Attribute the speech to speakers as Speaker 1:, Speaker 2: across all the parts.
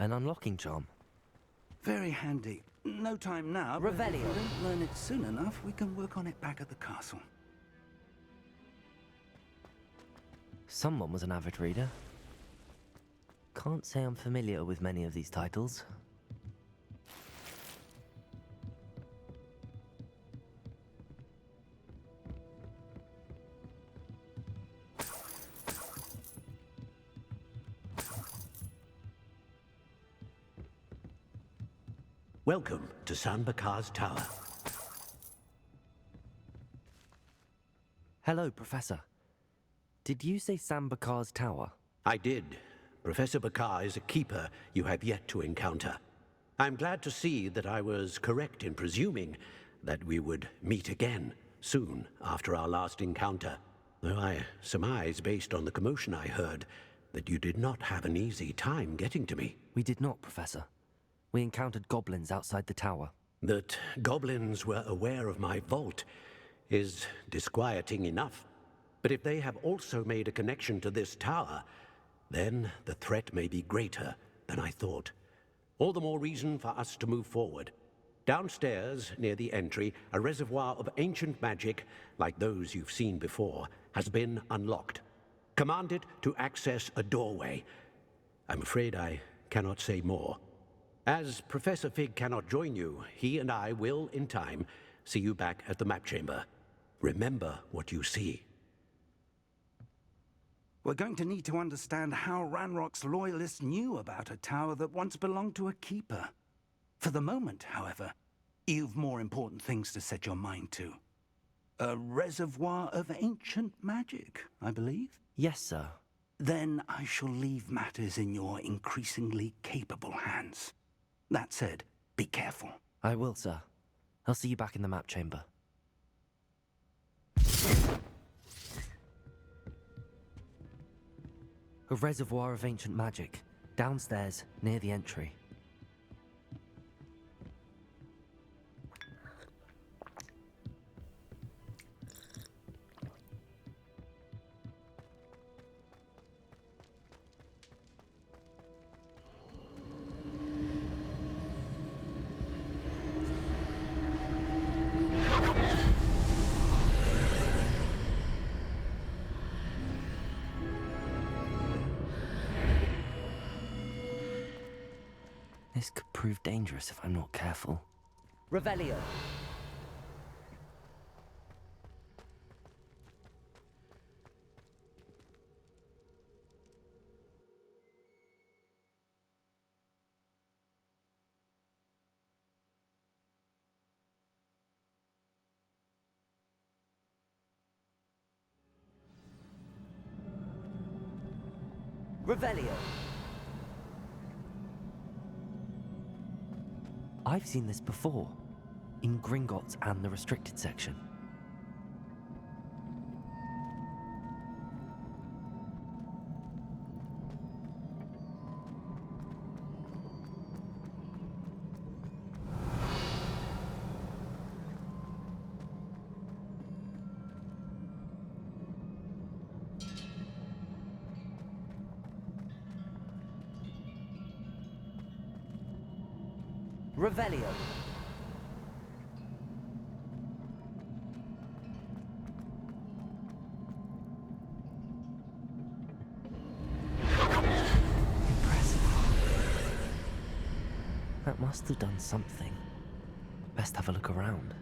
Speaker 1: An unlocking charm.
Speaker 2: Very handy. No time now, but if we
Speaker 1: Revelio.
Speaker 2: don't learn it soon enough, we can work on it back at the castle.
Speaker 1: Someone was an avid reader. Can't say I'm familiar with many of these titles.
Speaker 3: Welcome to San Bakar's Tower.
Speaker 1: Hello, Professor. Did you say Sambakar's Tower?
Speaker 3: I did. Professor Bakar is a keeper you have yet to encounter. I'm glad to see that I was correct in presuming that we would meet again soon after our last encounter, though I surmise, based on the commotion I heard, that you did not have an easy time getting to me.
Speaker 1: We did not, Professor. We encountered goblins outside the tower.
Speaker 3: That goblins were aware of my vault is disquieting enough. But if they have also made a connection to this tower, then the threat may be greater than I thought. All the more reason for us to move forward. Downstairs, near the entry, a reservoir of ancient magic, like those you've seen before, has been unlocked. Command it to access a doorway. I'm afraid I cannot say more. As Professor Fig cannot join you, he and I will, in time, see you back at the map chamber. Remember what you see.
Speaker 2: We're going to need to understand how Ranrock's loyalists knew about a tower that once belonged to a keeper. For the moment, however, you've more important things to set your mind to. A reservoir of ancient magic, I believe?
Speaker 1: Yes, sir.
Speaker 2: Then I shall leave matters in your increasingly capable hands. That said, be careful.
Speaker 1: I will, sir. I'll see you back in the map chamber. A reservoir of ancient magic, downstairs, near the entry. This could prove dangerous if I'm not careful. Revelio. Revelio. I've seen this before, in Gringotts and the restricted section. Revelio. Impressive. That must have done something. Best have a look around.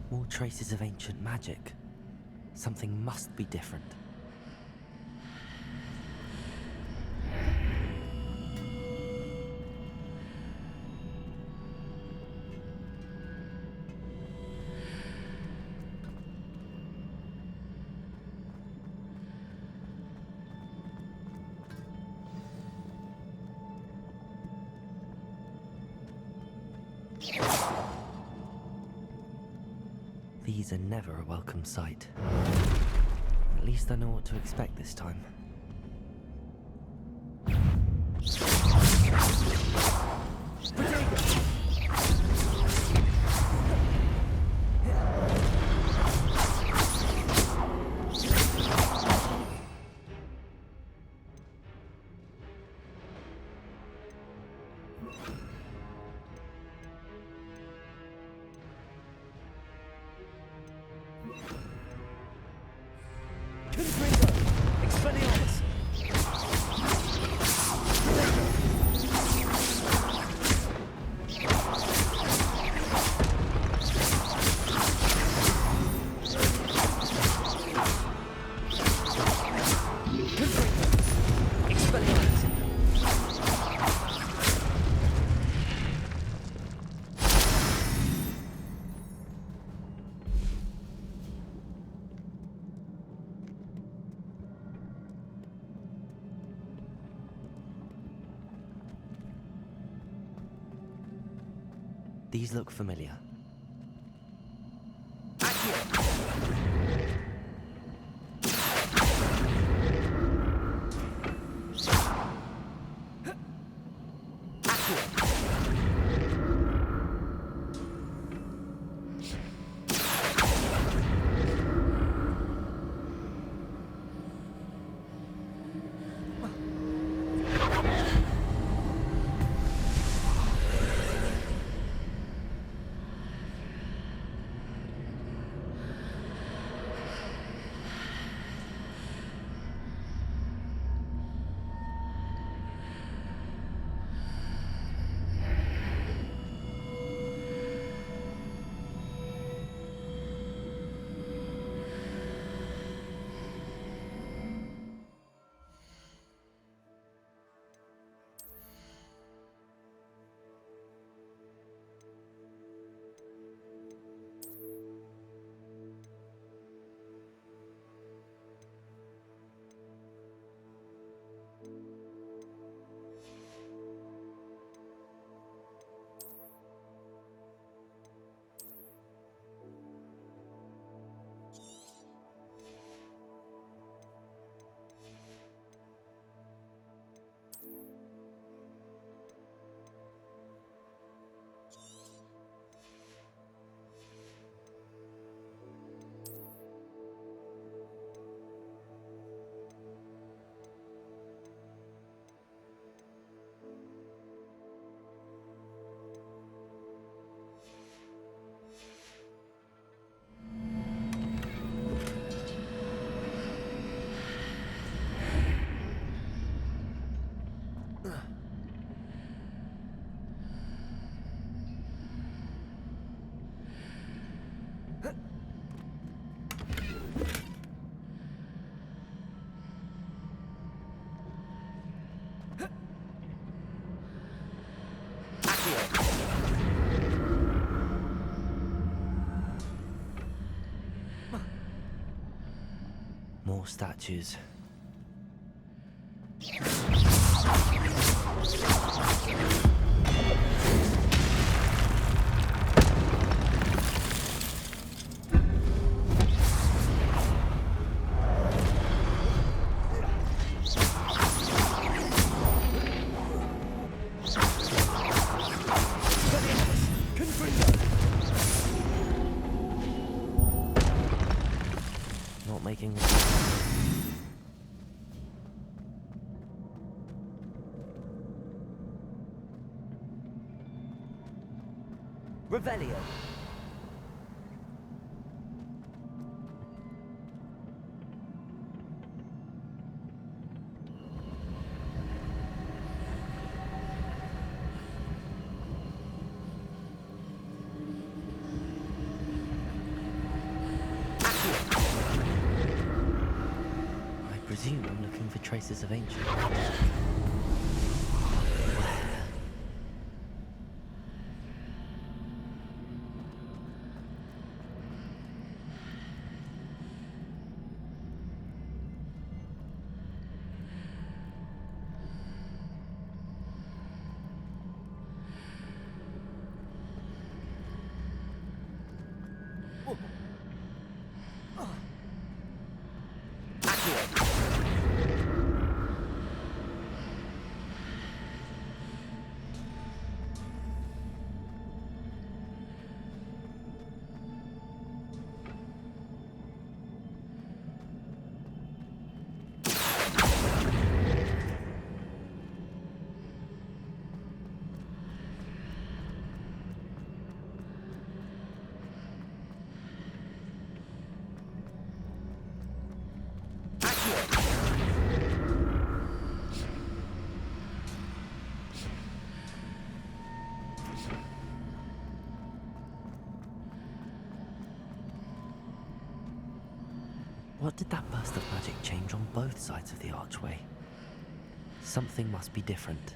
Speaker 1: More traces of ancient magic. Something must be different. These are never a welcome sight. At least I know what to expect this time. These look familiar. More statues. Not making Revelio. I presume I'm looking for traces of ancient magic. What did that burst of magic change on both sides of the archway? Something must be different.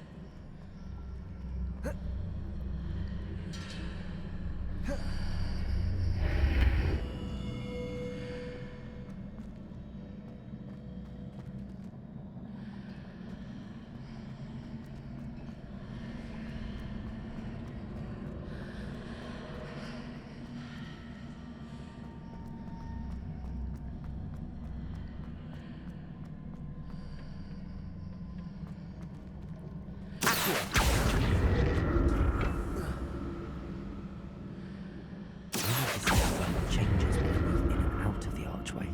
Speaker 1: Changes when I move in and out of the archway.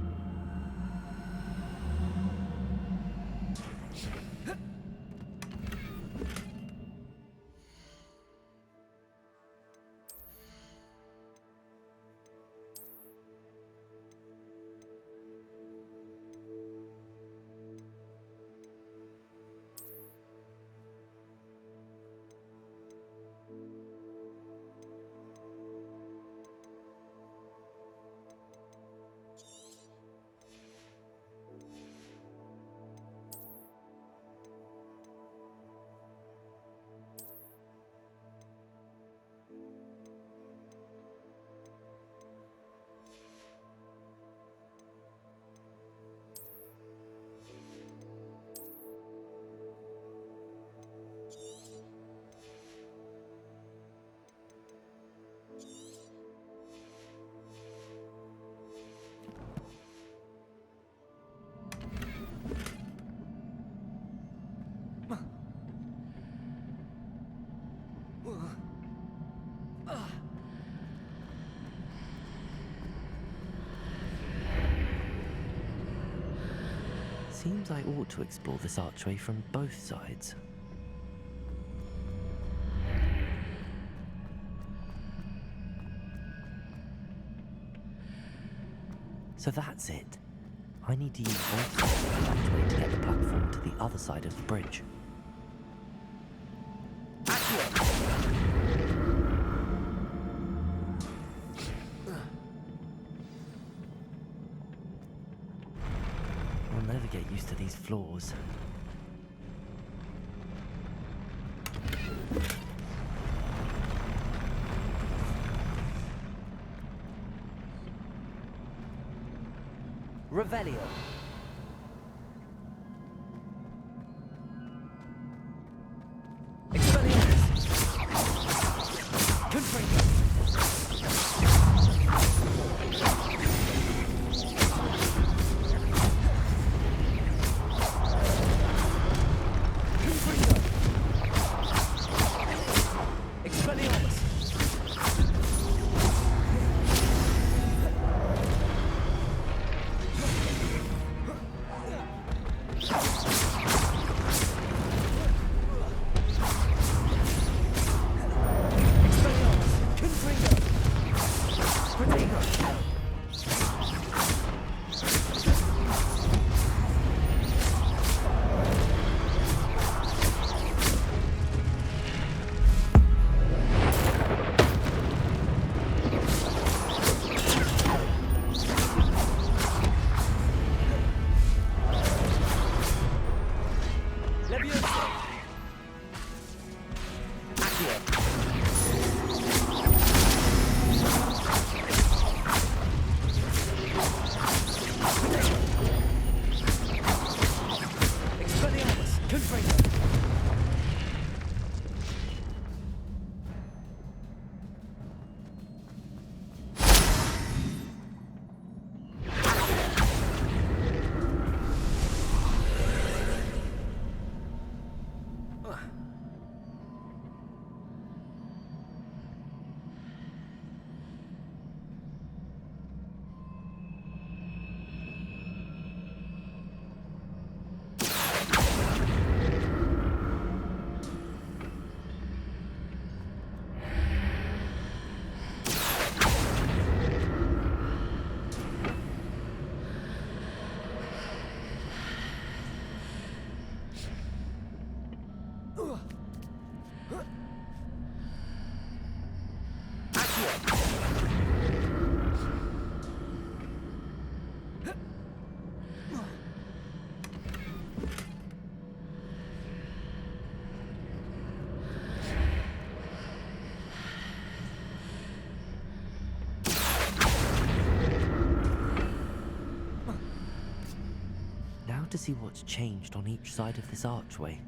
Speaker 1: Seems I ought to explore this archway from both sides. So that's it. I need to use both sides of the archway to get the platform to the other side of the bridge. I'll never get used to these floors. Revelio. to see what's changed on each side of this archway.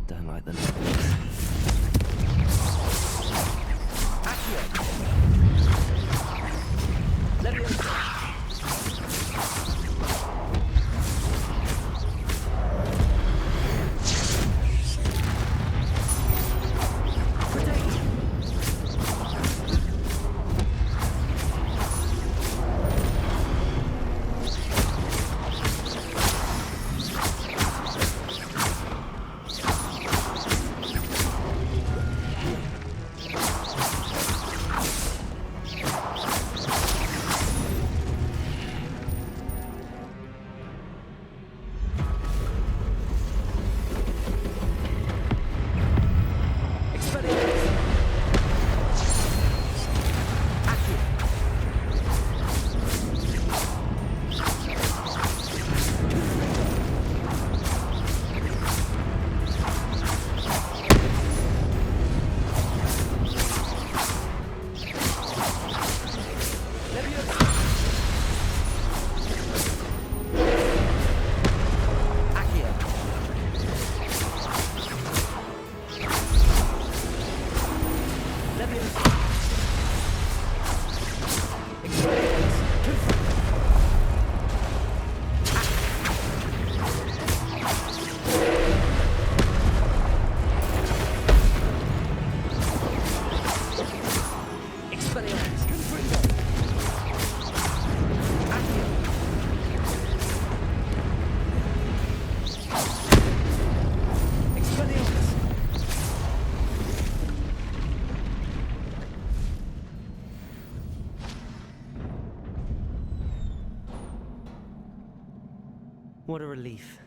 Speaker 1: Don't like the noise. What a relief.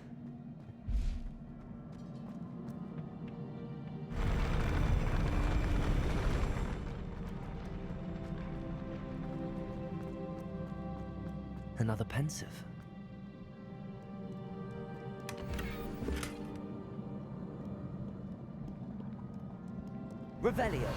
Speaker 1: Another pensive. Revelio.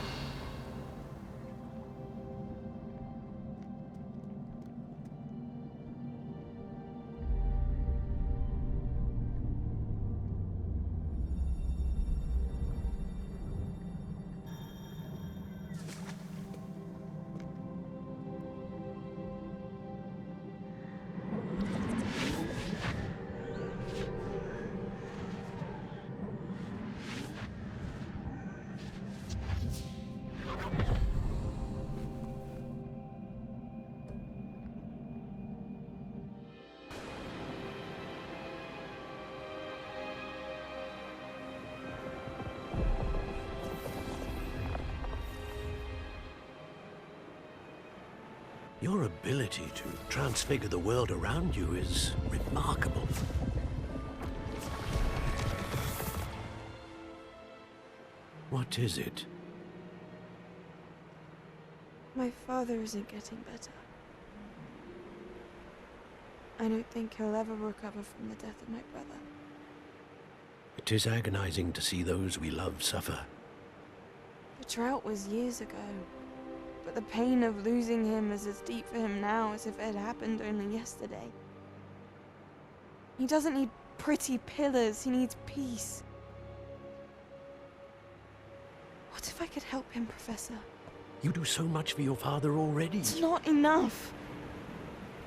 Speaker 3: Your ability to transfigure the world around you is remarkable. What is it?
Speaker 4: My father isn't getting better. I don't think he'll ever recover from the death of my brother.
Speaker 3: It is agonizing to see those we love suffer.
Speaker 4: The drought was years ago, but the pain of losing him is as deep for him now as if it had happened only yesterday. He doesn't need pretty pillars, he needs peace. What if I could help him, Professor?
Speaker 3: You do so much for your father already.
Speaker 4: It's not enough.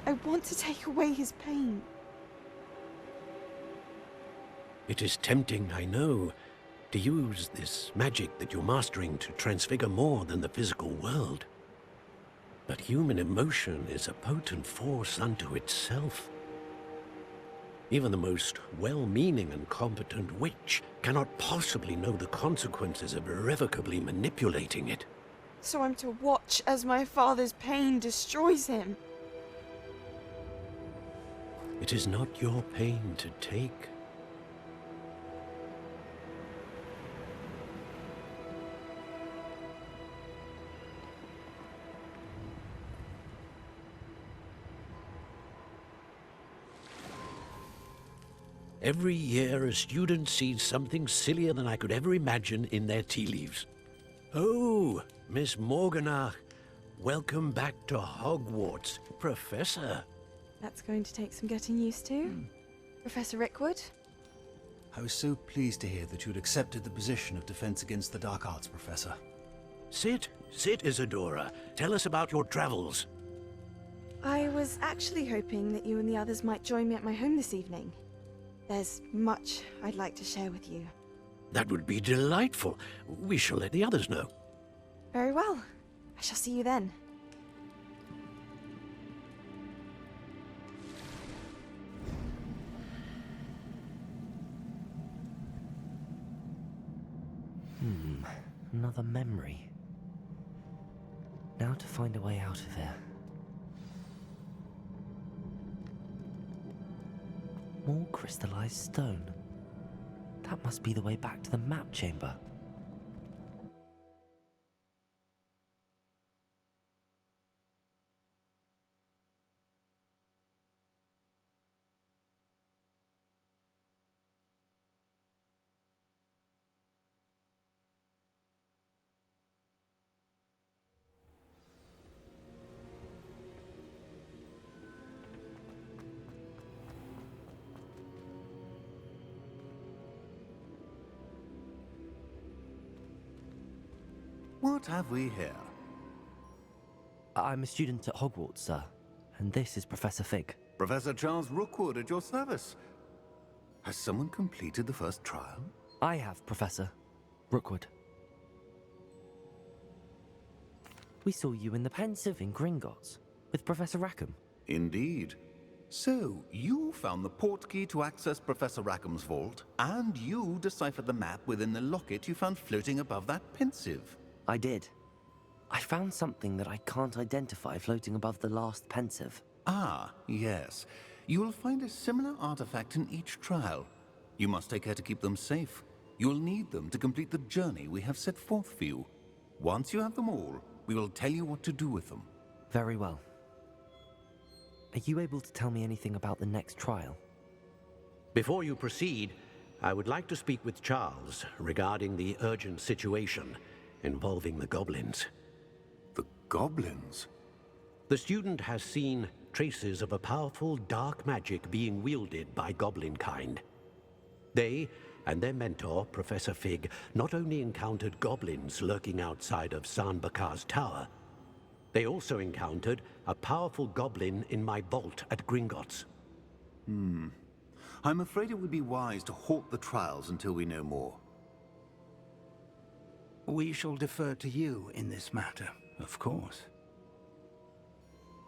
Speaker 4: I want to take away his pain.
Speaker 3: It is tempting, I know, to use this magic that you're mastering to transfigure more than the physical world. But human emotion is a potent force unto itself. Even the most well-meaning and competent witch cannot possibly know the consequences of irrevocably manipulating it.
Speaker 4: So I'm to watch as my father's pain destroys him.
Speaker 3: It is not your pain to take. Every year, a student sees something sillier than I could ever imagine in their tea leaves. Oh, Miss Morganach, welcome back to Hogwarts, Professor.
Speaker 4: That's going to take some getting used to. Professor Rickwood?
Speaker 5: I was so pleased to hear that you'd accepted the position of Defense Against the Dark Arts, Professor.
Speaker 3: Sit, Isadora. Tell us about your travels.
Speaker 4: I was actually hoping that you and the others might join me at my home this evening. There's much I'd like to share with you.
Speaker 3: That would be delightful. We shall let the others know.
Speaker 4: Very well. I shall see you then.
Speaker 1: Another memory. Now to find a way out of here. More crystallized stone. That must be the way back to the map chamber.
Speaker 6: What have we here?
Speaker 1: I'm a student at Hogwarts, sir, and this is Professor Fig.
Speaker 6: Professor Charles Rookwood at your service. Has someone completed the first trial?
Speaker 1: I have, Professor Rookwood. We saw you in the Pensive in Gringotts with Professor Rackham.
Speaker 6: Indeed. So, you found the portkey to access Professor Rackham's vault, and you deciphered the map within the locket you found floating above that Pensive.
Speaker 1: I did. I found something that I can't identify floating above the last Pensive.
Speaker 6: Ah, yes. You will find a similar artifact in each trial. You must take care to keep them safe. You'll need them to complete the journey we have set forth for you. Once you have them all, we will tell you what to do with them.
Speaker 1: Very well. Are you able to tell me anything about the next trial?
Speaker 3: Before you proceed, I would like to speak with Charles regarding the urgent situation involving the goblins.
Speaker 6: The goblins?
Speaker 3: The student has seen traces of a powerful dark magic being wielded by goblin kind. They and their mentor, Professor Fig, not only encountered goblins lurking outside of San Bakar's tower, they also encountered a powerful goblin in my vault at Gringotts.
Speaker 6: I'm afraid it would be wise to halt the trials until we know more.
Speaker 2: We shall defer to you in this matter, of course.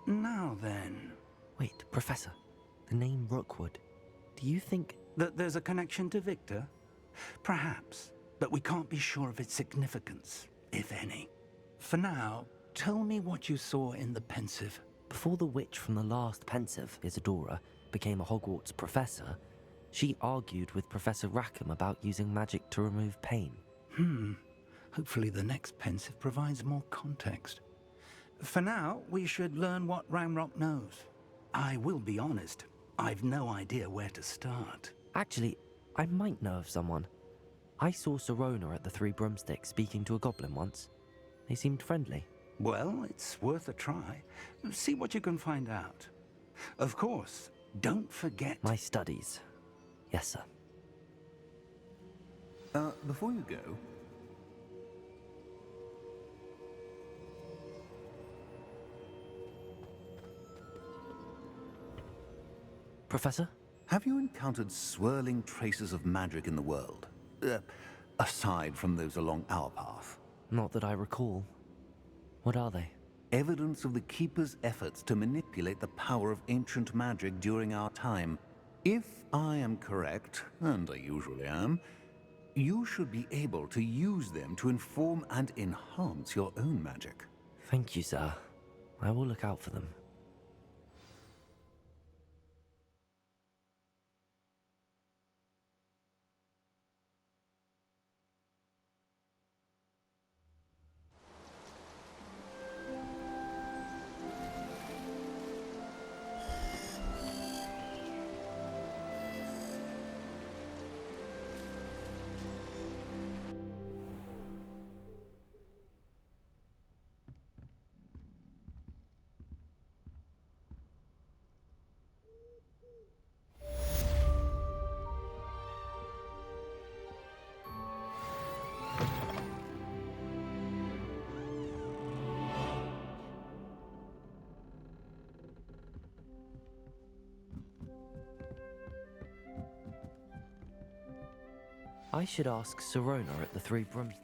Speaker 2: Now then,
Speaker 1: Wait, Professor. The name Rookwood. Do you think...
Speaker 2: that there's a connection to Victor? Perhaps, but we can't be sure of its significance, if any. For now, tell me what you saw in the Pensive.
Speaker 1: Before the witch from the last Pensive, Isadora, became a Hogwarts professor, she argued with Professor Rackham about using magic to remove pain.
Speaker 2: Hopefully the next Pensive provides more context. For now, we should learn what Ranrock knows. I will be honest, I've no idea where to start.
Speaker 1: Actually, I might know of someone. I saw Sirona at the Three Broomsticks speaking to a goblin once. They seemed friendly.
Speaker 2: Well, it's worth a try. See what you can find out. Of course, don't forget...
Speaker 1: My studies. Yes, sir.
Speaker 6: Before you go,
Speaker 1: Professor?
Speaker 6: Have you encountered swirling traces of magic in the world? Aside from those along our path.
Speaker 1: Not that I recall. What are they?
Speaker 6: Evidence of the Keeper's efforts to manipulate the power of ancient magic during our time. If I am correct, and I usually am, you should be able to use them to inform and enhance your own magic.
Speaker 1: Thank you, sir. I will look out for them. I should ask Sirona at the Three Brooms.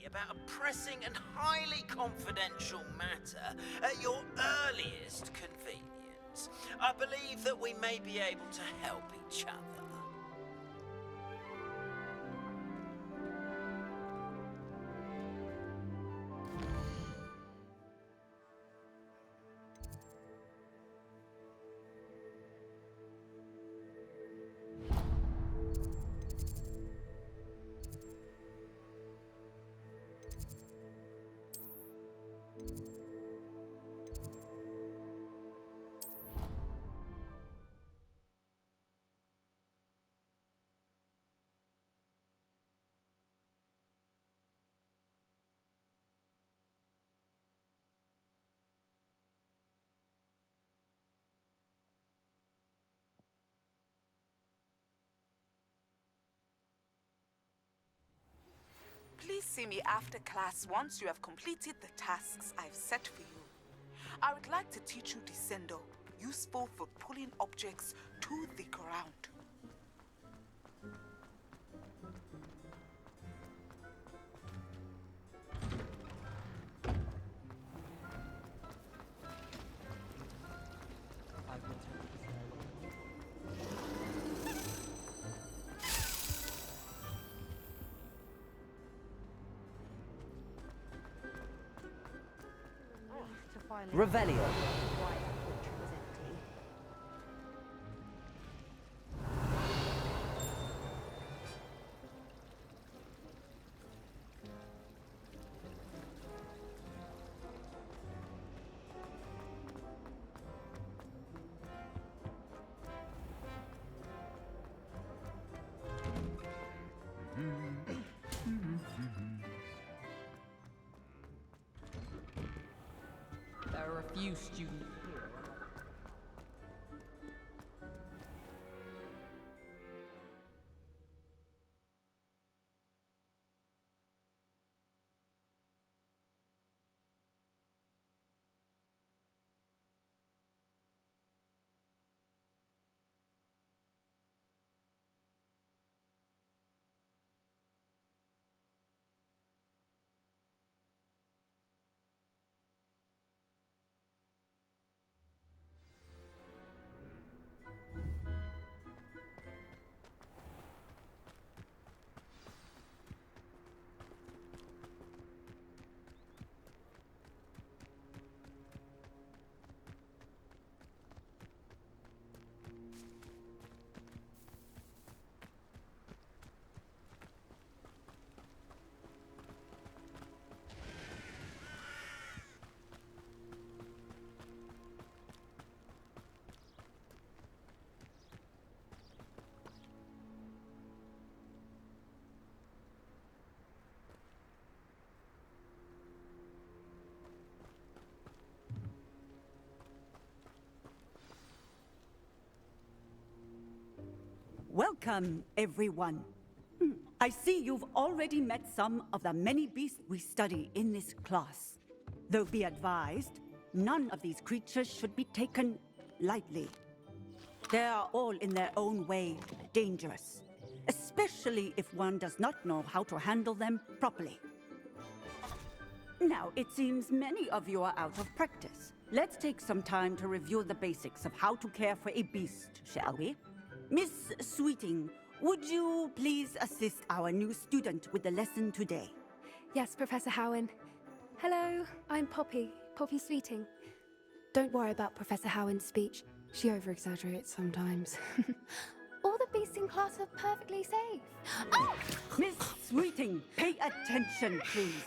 Speaker 7: About a pressing and highly confidential matter at your earliest convenience. I believe that we may be able to help each other.
Speaker 8: Please see me after class once you have completed the tasks I've set for you. I would like to teach you Descendo, useful for pulling objects to the ground.
Speaker 1: Revelio.
Speaker 9: There are a few students here.
Speaker 10: Welcome, everyone. I see you've already met some of the many beasts we study in this class. Though be advised, none of these creatures should be taken lightly. They are all in their own way dangerous, especially if one does not know how to handle them properly. Now, it seems many of you are out of practice. Let's take some time to review the basics of how to care for a beast, shall we? Miss Sweeting, would you please assist our new student with the lesson today?
Speaker 11: Yes, Professor Howen. Hello, I'm Poppy Sweeting. Don't worry about Professor Howen's speech. She over-exaggerates sometimes. All the beasts in class are perfectly safe. Oh!
Speaker 10: Miss Sweeting, pay attention, please.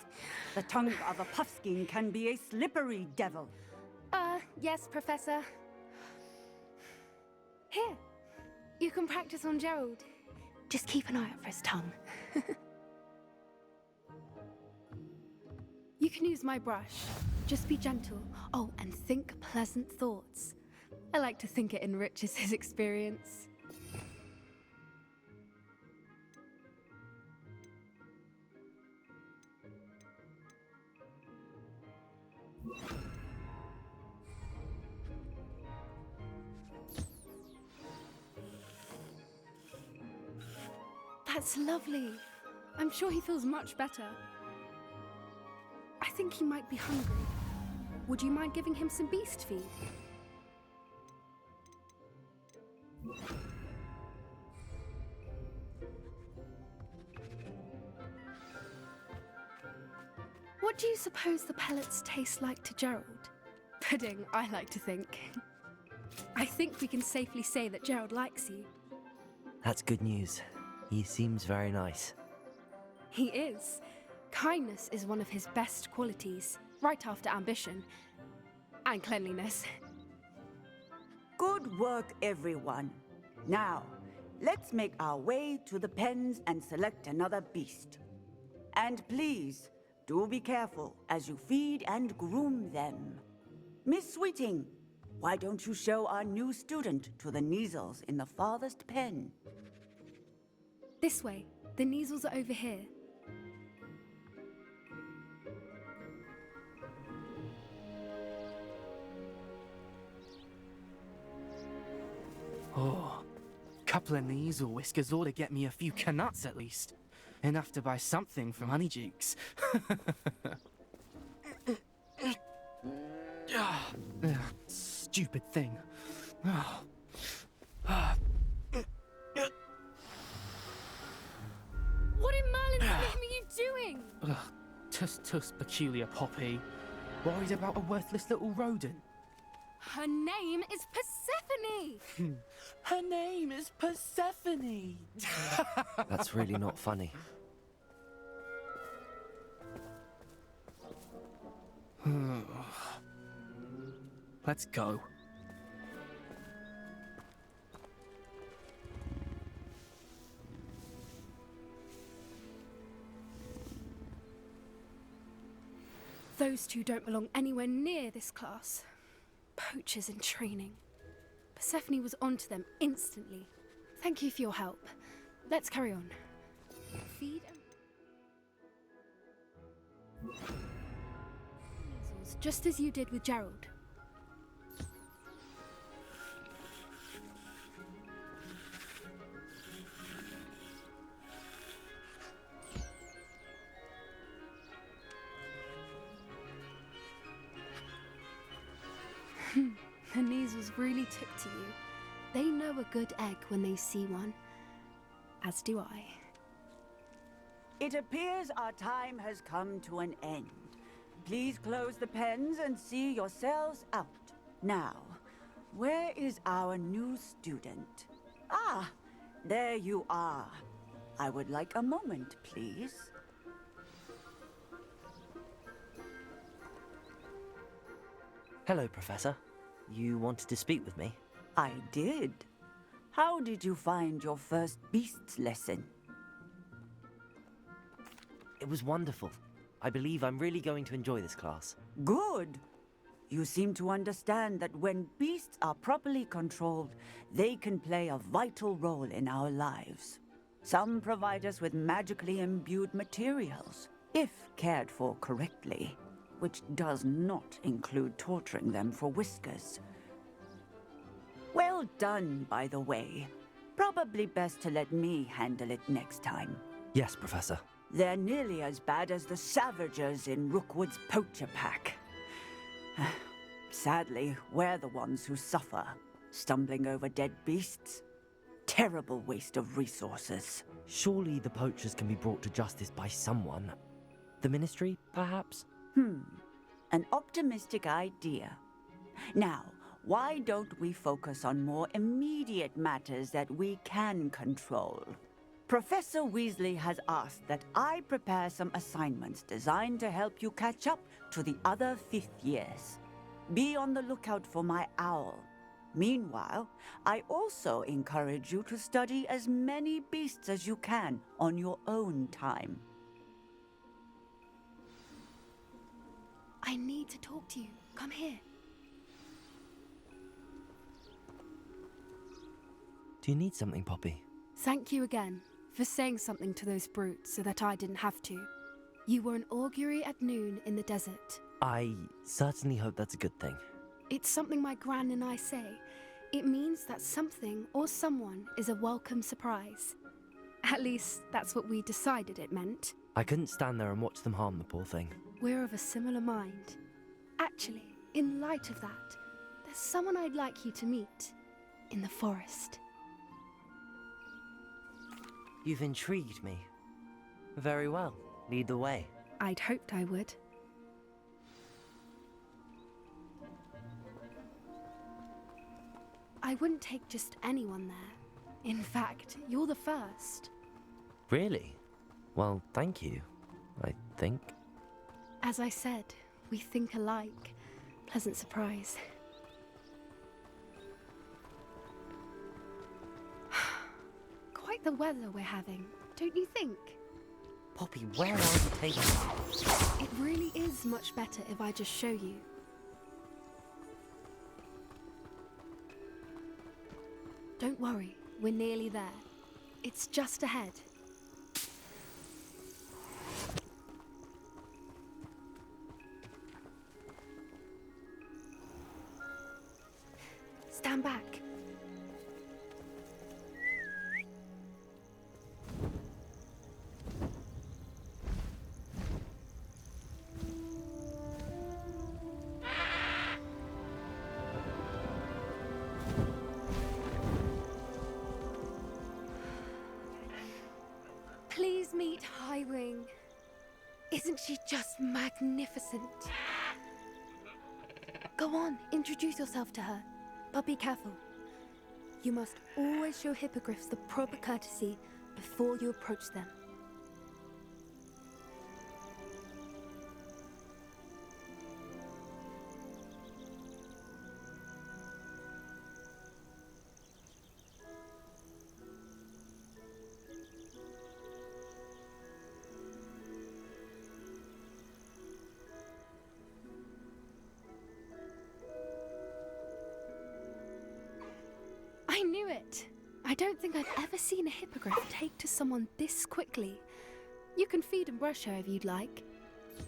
Speaker 10: The tongue of a puffskein can be a slippery devil.
Speaker 11: Yes, Professor. Here, you can practice on Gerald. Just keep an eye out for his tongue. You can use my brush. Just be gentle. Oh, and think pleasant thoughts. I like to think it enriches his experience. That's lovely. I'm sure he feels much better. I think he might be hungry. Would you mind giving him some beast feed? What do you suppose the pellets taste like to Gerald? Pudding, I like to think. I think we can safely say that Gerald likes you.
Speaker 1: That's good news. He seems very nice.
Speaker 11: He is. Kindness is one of his best qualities, right after ambition. And cleanliness.
Speaker 10: Good work, everyone. Now, let's make our way to the pens and select another beast. And please, do be careful as you feed and groom them. Miss Sweeting, why don't you show our new student to the Kneazles in the farthest pen?
Speaker 11: This way. The Kneazles are over here.
Speaker 12: Oh, couple of Kneazle whiskers ought to get me a few canuts at least. Enough to buy something from Honeydukes. Stupid thing.
Speaker 11: What in Merlin's name are you doing?
Speaker 12: Tuss, peculiar Poppy. Worried about a worthless little rodent.
Speaker 11: Her name is Persephone!
Speaker 12: Her name is Persephone!
Speaker 1: That's really not funny.
Speaker 12: Let's go.
Speaker 11: Those two don't belong anywhere near this class. Poachers in training. Persephone was onto them instantly. Thank you for your help. Let's carry on. Feed and... Measles, just as you did with Gerald. The Kneazles really took to you. They know a good egg when they see one. As do I.
Speaker 10: It appears our time has come to an end. Please close the pens and see yourselves out. Now, where is our new student? Ah, there you are. I would like a moment, please.
Speaker 1: Hello, Professor. You wanted to speak with me?
Speaker 10: I did. How did you find your first beasts lesson?
Speaker 1: It was wonderful. I believe I'm really going to enjoy this class.
Speaker 10: Good. You seem to understand that when beasts are properly controlled, they can play a vital role in our lives. Some provide us with magically imbued materials, if cared for correctly, which does not include torturing them for whiskers. Well, Well done, by the way. Probably best to let me handle it next time.
Speaker 1: Yes, Professor.
Speaker 10: They're nearly as bad as the Savagers in Rookwood's poacher pack. Sadly, we're the ones who suffer, stumbling over dead beasts. Terrible waste of resources.
Speaker 1: Surely the poachers can be brought to justice by someone. The Ministry, perhaps?
Speaker 10: An optimistic idea. Now, why don't we focus on more immediate matters that we can control? Professor Weasley has asked that I prepare some assignments designed to help you catch up to the other 5th years. Be on the lookout for my owl. Meanwhile, I also encourage you to study as many beasts as you can on your own time.
Speaker 11: I need to talk to you. Come here.
Speaker 1: Do you need something, Poppy?
Speaker 11: Thank you again for saying something to those brutes so that I didn't have to. You were an augury at noon in the desert.
Speaker 1: I certainly hope that's a good thing.
Speaker 11: It's something my gran and I say. It means that something or someone is a welcome surprise. At least, that's what we decided it meant.
Speaker 1: I couldn't stand there and watch them harm the poor thing.
Speaker 11: We're of a similar mind. Actually, in light of that, there's someone I'd like you to meet. In the forest.
Speaker 1: You've intrigued me. Very well. Lead the way.
Speaker 11: I'd hoped I would. I wouldn't take just anyone there. In fact, you're the first.
Speaker 1: Really? Well, thank you, I think.
Speaker 11: As I said, we think alike. Pleasant surprise. Quite the weather we're having, don't you think?
Speaker 1: Poppy, where are you taking me?
Speaker 11: It really is much better if I just show you. Don't worry, we're nearly there. It's just ahead. Stand back. Please meet Highwing. Isn't she just magnificent? Go on, introduce yourself to her. But be careful. You must always show hippogriffs the proper courtesy before you approach them. I knew it! I don't think I've ever seen a hippogriff take to someone this quickly. You can feed and brush her if you'd like.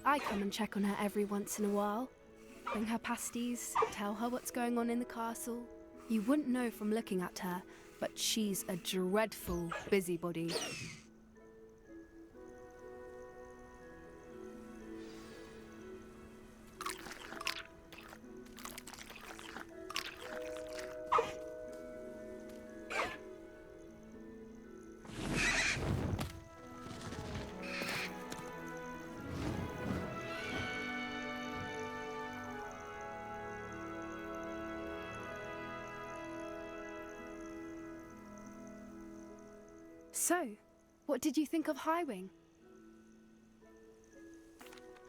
Speaker 11: I come and check on her every once in a while. Bring her pasties, tell her what's going on in the castle. You wouldn't know from looking at her, but she's a dreadful busybody. So, what did you think of Highwing?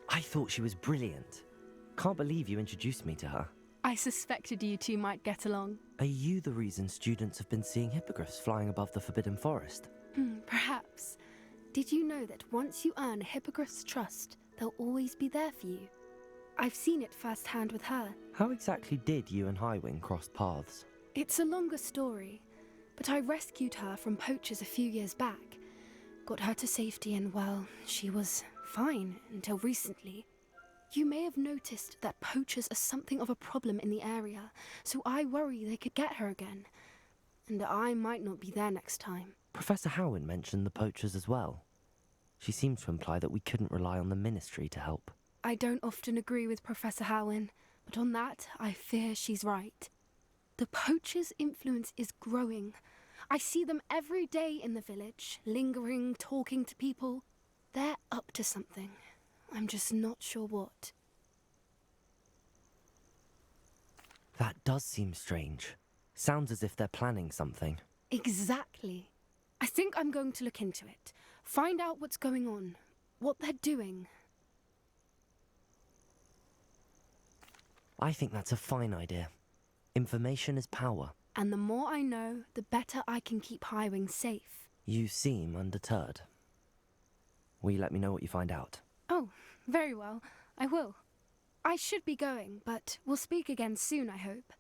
Speaker 1: I thought she was brilliant. Can't believe you introduced me to her.
Speaker 11: I suspected you two might get along.
Speaker 1: Are you the reason students have been seeing hippogriffs flying above the Forbidden Forest?
Speaker 11: Perhaps. Did you know that once you earn a hippogriff's trust, they'll always be there for you? I've seen it firsthand with her.
Speaker 1: How exactly did you and Highwing cross paths?
Speaker 11: It's a longer story, but I rescued her from poachers a few years back. Got her to safety and, well, she was fine until recently. You may have noticed that poachers are something of a problem in the area, so I worry they could get her again. And I might not be there next time.
Speaker 1: Professor Howin mentioned the poachers as well. She seemed to imply that we couldn't rely on the Ministry to help.
Speaker 11: I don't often agree with Professor Howin, but on that, I fear she's right. The poachers' influence is growing. I see them every day in the village, lingering, talking to people. They're up to something. I'm just not sure what.
Speaker 1: That does seem strange. Sounds as if they're planning something.
Speaker 11: Exactly. I think I'm going to look into it. Find out what's going on, what they're doing.
Speaker 1: I think that's a fine idea. Information is power.
Speaker 11: And the more I know, the better I can keep Highwing safe.
Speaker 1: You seem undeterred. Will you let me know what you find out?
Speaker 11: Oh, very well. I will. I should be going, but we'll speak again soon, I hope.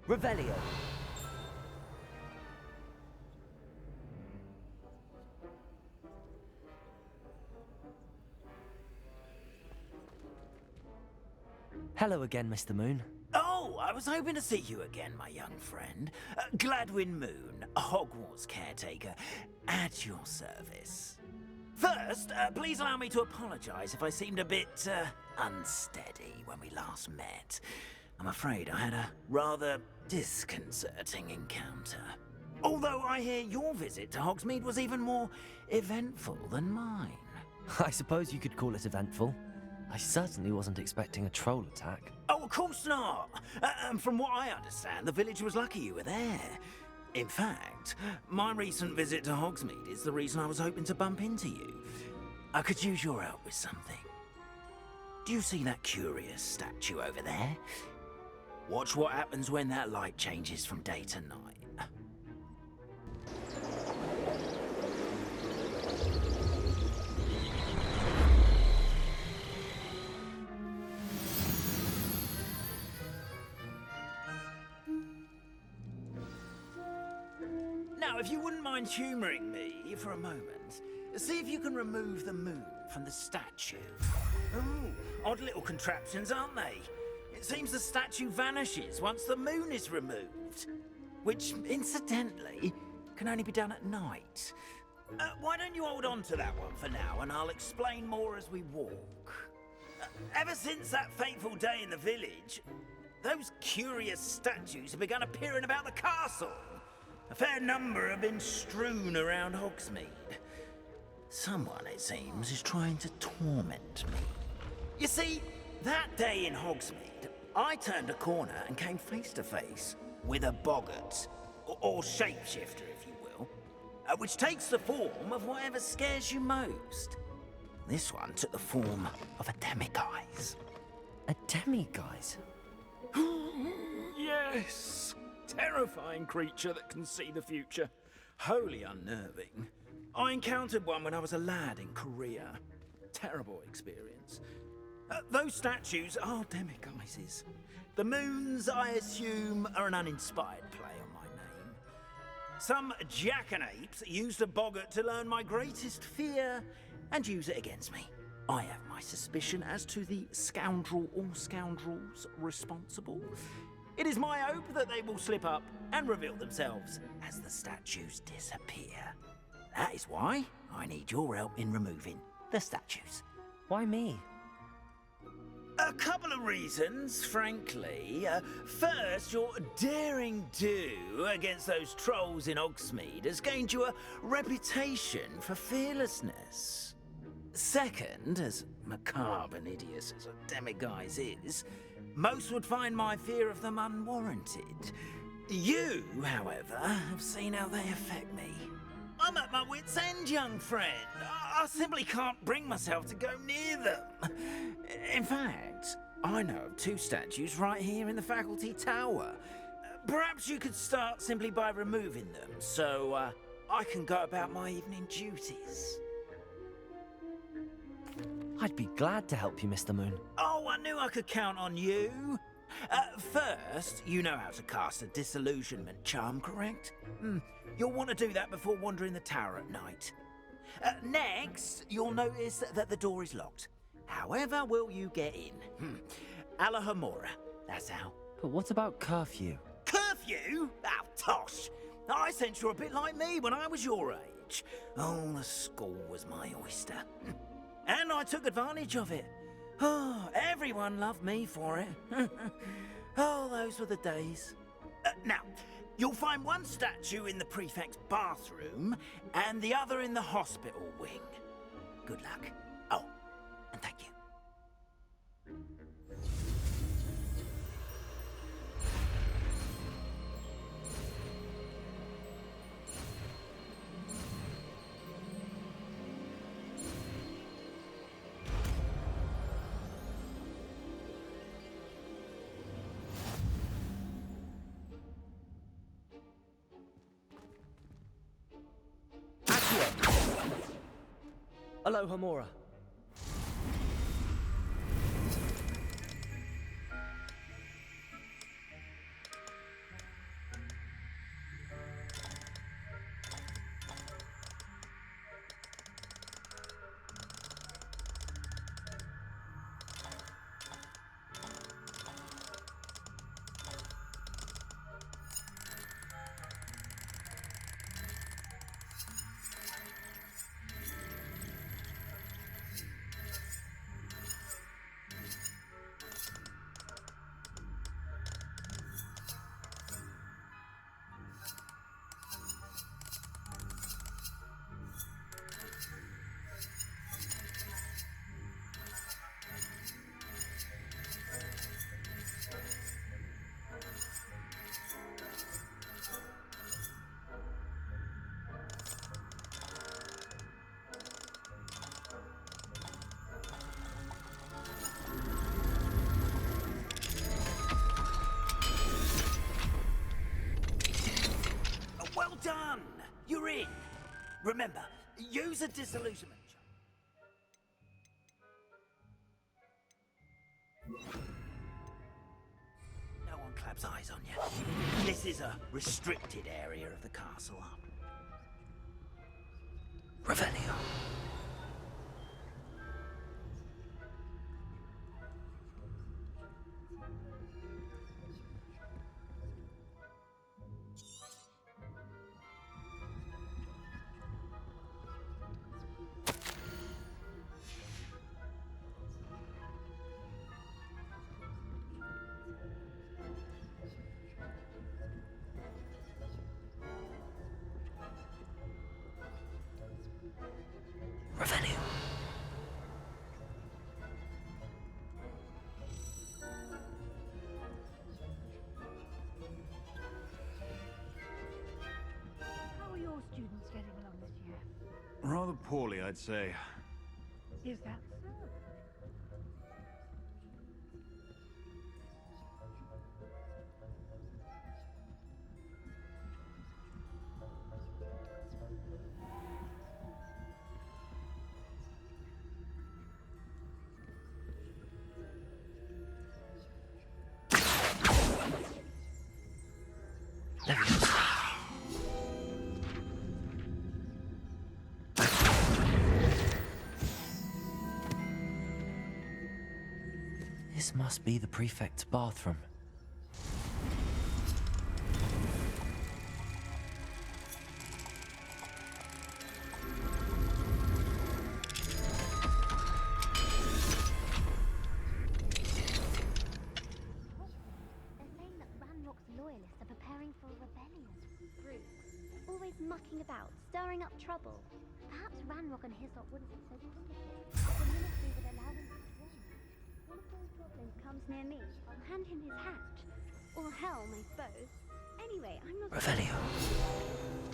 Speaker 1: Revelio. Hello again, Mr. Moon.
Speaker 7: Oh, I was hoping to see you again, my young friend. Gladwin Moon, Hogwarts caretaker, at your service. First, please allow me to apologize if I seemed a bit unsteady when we last met. I'm afraid I had a rather disconcerting encounter. Although I hear your visit to Hogsmeade was even more eventful than mine.
Speaker 1: I suppose you could call it eventful. I certainly wasn't expecting a troll attack.
Speaker 7: Oh, of course not! And from what I understand, the village was lucky you were there. In fact, my recent visit to Hogsmeade is the reason I was hoping to bump into you. I could use your help with something. Do you see that curious statue over there? Watch what happens when that light changes from day to night. Now, if you wouldn't mind humouring me for a moment, see if you can remove the moon from the statue. Ooh, odd little contraptions, aren't they? It seems the statue vanishes once the moon is removed. Which, incidentally, can only be done at night. Why don't you hold on to that one for now, and I'll explain more as we walk. Ever since that fateful day in the village, those curious statues have begun appearing about the castle. A fair number have been strewn around Hogsmeade. Someone, it seems, is trying to torment me. You see, that day in Hogsmeade, I turned a corner and came face to face with a boggart, or shapeshifter, if you will, which takes the form of whatever scares you most. This one took the form of a demiguise.
Speaker 1: A demiguise?
Speaker 7: Yes! Terrifying creature that can see the future. Wholly unnerving. I encountered one when I was a lad in Korea. Terrible experience. Those statues are demiguises. The moons, I assume, are an uninspired play on my name. Some jackanapes used a boggart to learn my greatest fear and use it against me. I have my suspicion as to the scoundrel or scoundrels responsible. It is my hope that they will slip up and reveal themselves as the statues disappear. That is why I need your help in removing the statues.
Speaker 1: Why me?
Speaker 7: A couple of reasons, frankly. First, your daring do against those trolls in Hogsmeade has gained you a reputation for fearlessness. Second, as macabre and hideous as a demiguise is, most would find my fear of them unwarranted. You, however, have seen how they affect me. I'm at my wit's end, young friend. I simply can't bring myself to go near them. In fact, I know of two statues right here in the faculty tower. Perhaps you could start simply by removing them, so I can go about my evening duties.
Speaker 1: I'd be glad to help you, Mr. Moon.
Speaker 7: Oh, I knew I could count on you. First, you know how to cast a disillusionment charm, correct? You'll want to do that before wandering the tower at night. Next, you'll notice that the door is locked. However will you get in? Alahomora, that's how.
Speaker 1: But what about curfew?
Speaker 7: Curfew? Oh, tosh. I sense you're a bit like me when I was your age. Oh, the school was my oyster. And I took advantage of it. Oh, everyone loved me for it. Oh, those were the days. Now, you'll find one statue in the prefect's bathroom and the other in the hospital wing. Good luck. Oh, and thank you.
Speaker 1: Hello, Homora. Well done! You're in. Remember, use a disillusionment charm. No one claps eyes on you. This is a restricted area of the castle. Revelio. Revelio.
Speaker 13: How are your students getting along this year?
Speaker 14: Rather poorly, I'd say.
Speaker 13: Is that so?
Speaker 1: This must be the prefect's bathroom.
Speaker 15: They're saying that Ranrock's loyalists are preparing for a rebellion. Brutes. Always mucking about, stirring up trouble. Perhaps Ranrock and his lot wouldn't be so complicated. The ministry would allow them to swarm. One of those goblins comes near me, I'll hand him his hat. Or helm, I suppose. Anyway, I'm not...
Speaker 1: Revelio.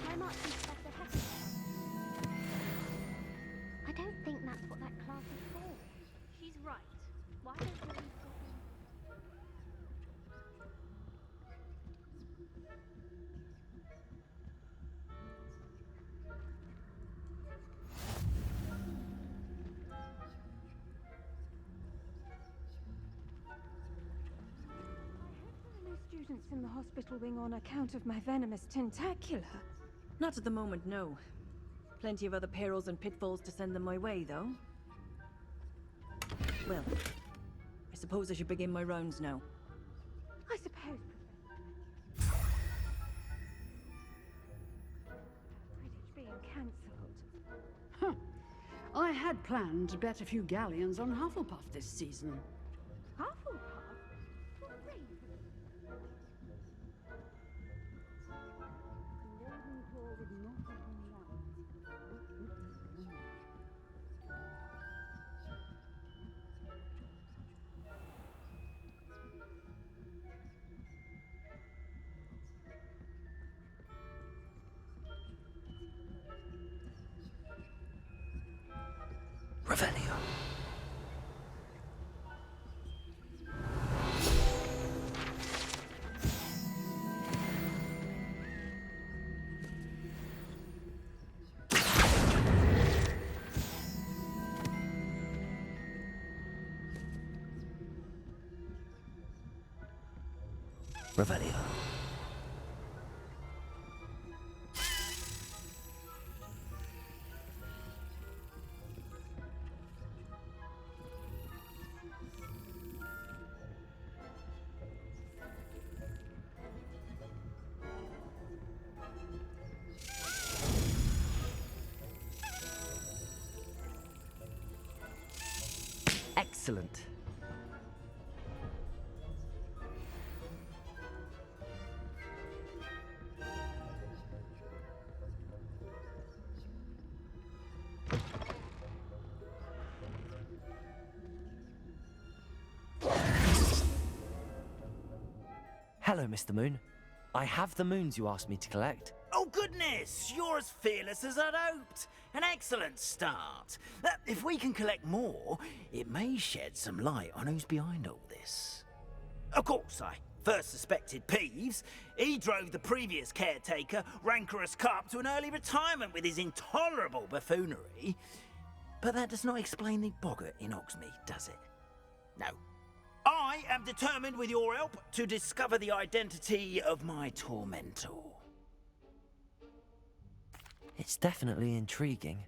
Speaker 15: My march is Professor Hecker. I don't think that's what that class is for. She's right. Why don't we...
Speaker 13: Students in the hospital wing on account of my venomous tentacular.
Speaker 16: Not at the moment, no. Plenty of other perils and pitfalls to send them my way, though. Well, I suppose I should begin my rounds now.
Speaker 13: I suppose, Quidditch being cancelled.
Speaker 17: Huh. I had planned to bet a few galleons on Hufflepuff this season.
Speaker 13: Hufflepuff?
Speaker 1: Revelio. Revelio. Excellent. Hello, Mr. Moon. I have the moons you asked me to collect.
Speaker 7: Oh goodness, you're as fearless as I'd hoped. An excellent start. If we can collect more, it may shed some light on who's behind all this. Of course, I first suspected Peeves. He drove the previous caretaker, Rancorous Carp, to an early retirement with his intolerable buffoonery. But that does not explain the boggart in Hogsmeade, does it? No. I am determined, with your help, to discover the identity of my tormentor.
Speaker 1: It's definitely intriguing.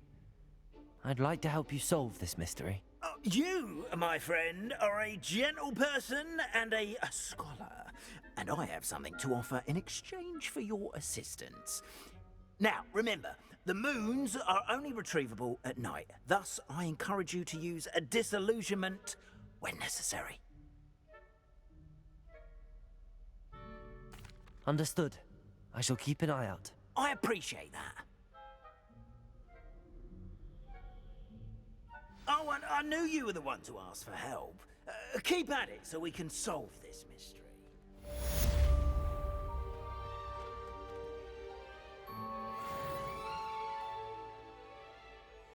Speaker 1: I'd like to help you solve this mystery.
Speaker 7: You, my friend, are a gentle person and a scholar, and I have something to offer in exchange for your assistance. Now, remember, the moons are only retrievable at night. Thus, I encourage you to use a disillusionment when necessary.
Speaker 1: Understood. I shall keep an eye out.
Speaker 7: I appreciate that. Oh, and I knew you were the one to ask for help. Keep at it so we can solve this mystery.